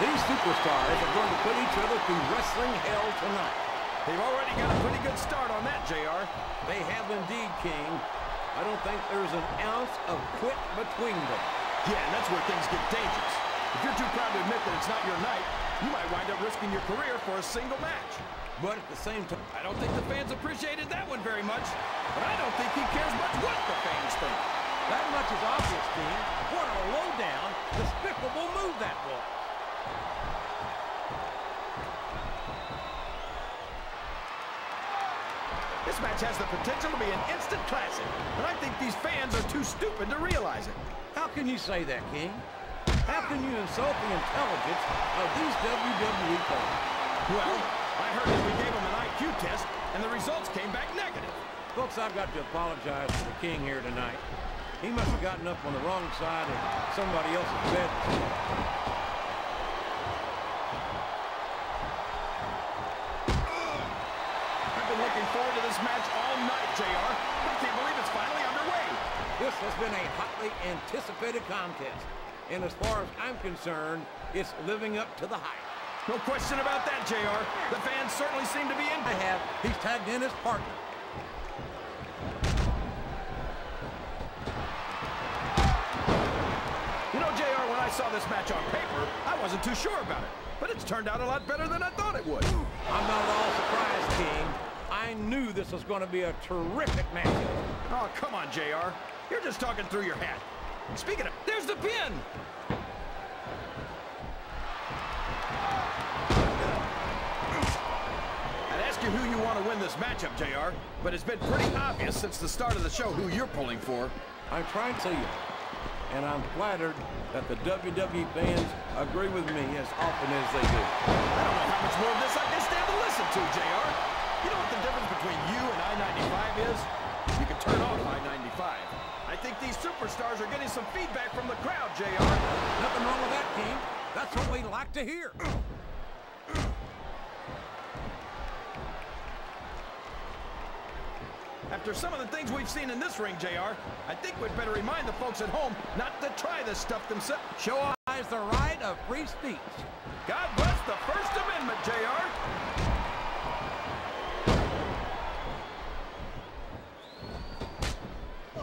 These superstars are going to put each other through wrestling hell tonight. They've already got a pretty good start on that, JR. They have indeed, King. I don't think there's an ounce of quit between them. Yeah, and that's where things get dangerous. If you're too proud to admit that it's not your night, you might wind up risking your career for a single match. But at the same time, I don't think the fans appreciated that one very much. But I don't think he cares much what the fans think. that much is obvious, King. What a low-down, despicable move that was. This match has the potential to be an instant classic, and I think these fans are too stupid to realize it. How can you say that, King? How can you insult the intelligence of these WWE fans? Well, I heard that we gave them an IQ test, and the results came back negative. Folks, I've got to apologize to the King here tonight. He must have gotten up on the wrong side of somebody else's bed. I've been looking forward to this match all night, JR. I can't believe it's finally underway. This has been a hotly anticipated contest. And as far as I'm concerned, it's living up to the hype. No question about that, JR. The fans certainly seem to be in. He's tagged in his partner. You know, JR, when I saw this match on paper, I wasn't too sure about it. But it's turned out a lot better than I thought it would. I'm not at all surprised, King. I knew this was going to be a terrific match. Oh, come on, JR. You're just talking through your hat. Speaking of, there's the pin! I'd ask you who you want to win this matchup, JR, but it's been pretty obvious since the start of the show who you're pulling for. I'm trying to tell you, and I'm flattered that the WWE fans agree with me as often as they do. I don't know how much more of this I can stand to listen to, JR. You know what the difference between you and I-95 is? You can turn off I-95. I think these superstars are getting some feedback from the crowd, JR. Nothing wrong with that, King. That's what we like to hear. After some of the things we've seen in this ring, JR, I think we'd better remind the folks at home not to try this stuff themselves. Show us the right of free speech. God bless the First Amendment, JR.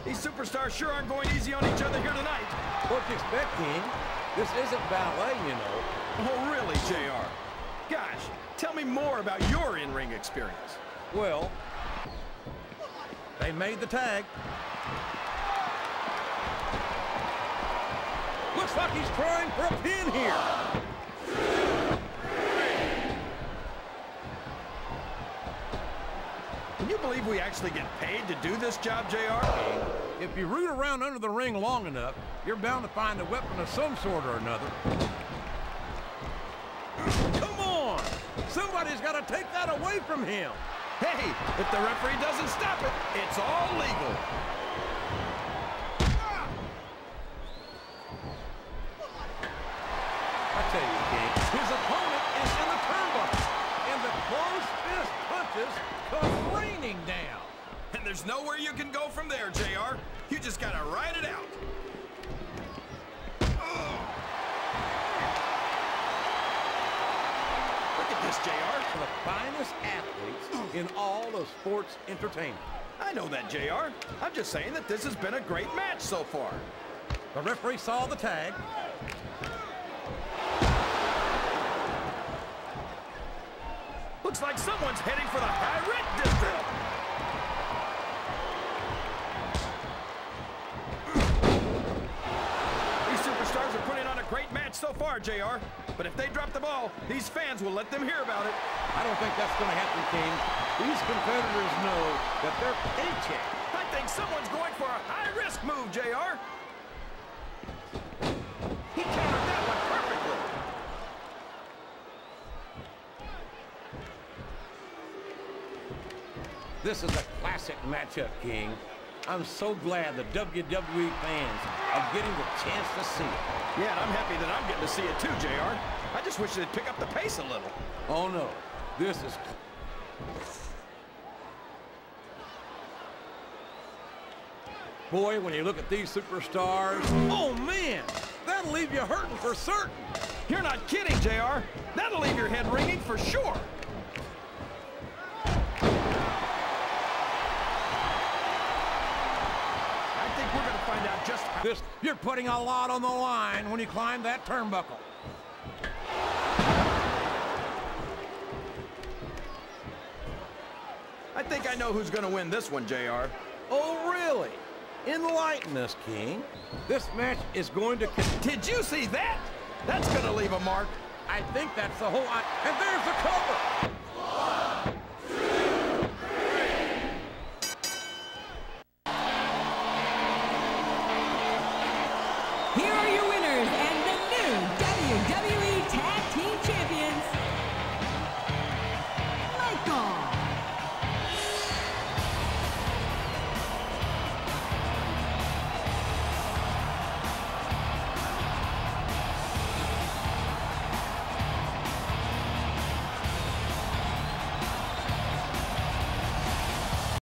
These superstars sure aren't going easy on each other here tonight. What do you expect, King? This isn't ballet, you know. Oh, really, JR? Gosh, tell me more about your in-ring experience. Well, they made the tag. Looks like he's trying for a pin here. Can you believe we actually get paid to do this job, JR? If you root around under the ring long enough, you're bound to find a weapon of some sort or another. Come on! Somebody's got to take that away from him. Hey, if the referee doesn't stop it, it's all legal. I tell you, King, his opponent is in the turnbuckle, and the closed fist punches come raining down. And there's nowhere you can go from there, JR. You just gotta ride it out. Look at this, JR. The finest athletes in all of sports entertainment. I know that, JR. I'm just saying that this has been a great match so far. The referee saw the tag. Looks like someone's heading for the high-rent district. These superstars are putting on a great match so far, JR. But if they drop the ball, these fans will let them hear about it. I don't think that's going to happen, King. These competitors know that their paycheck. I think someone's going for a high-risk move, JR. He countered that one perfectly. This is a classic matchup, King. I'm so glad the WWE fans are getting the chance to see it. Yeah, and I'm happy that I'm getting to see it too, JR. I just wish they'd pick up the pace a little. Oh, no. This is... Boy, when you look at these superstars, oh, man, that'll leave you hurting for certain. You're not kidding, JR. That'll leave your head ringing for sure. I think we're going to find out just how... You're putting a lot on the line when you climb that turnbuckle. I think I know who's going to win this one, JR. Oh, really? Enlighten us, King. This match is going to... Did you see that? That's going to leave a mark. I think that's the whole... And there's the cover! 1, 2, 3. Here are your winners and the new WWE Tag Team Champions, Michael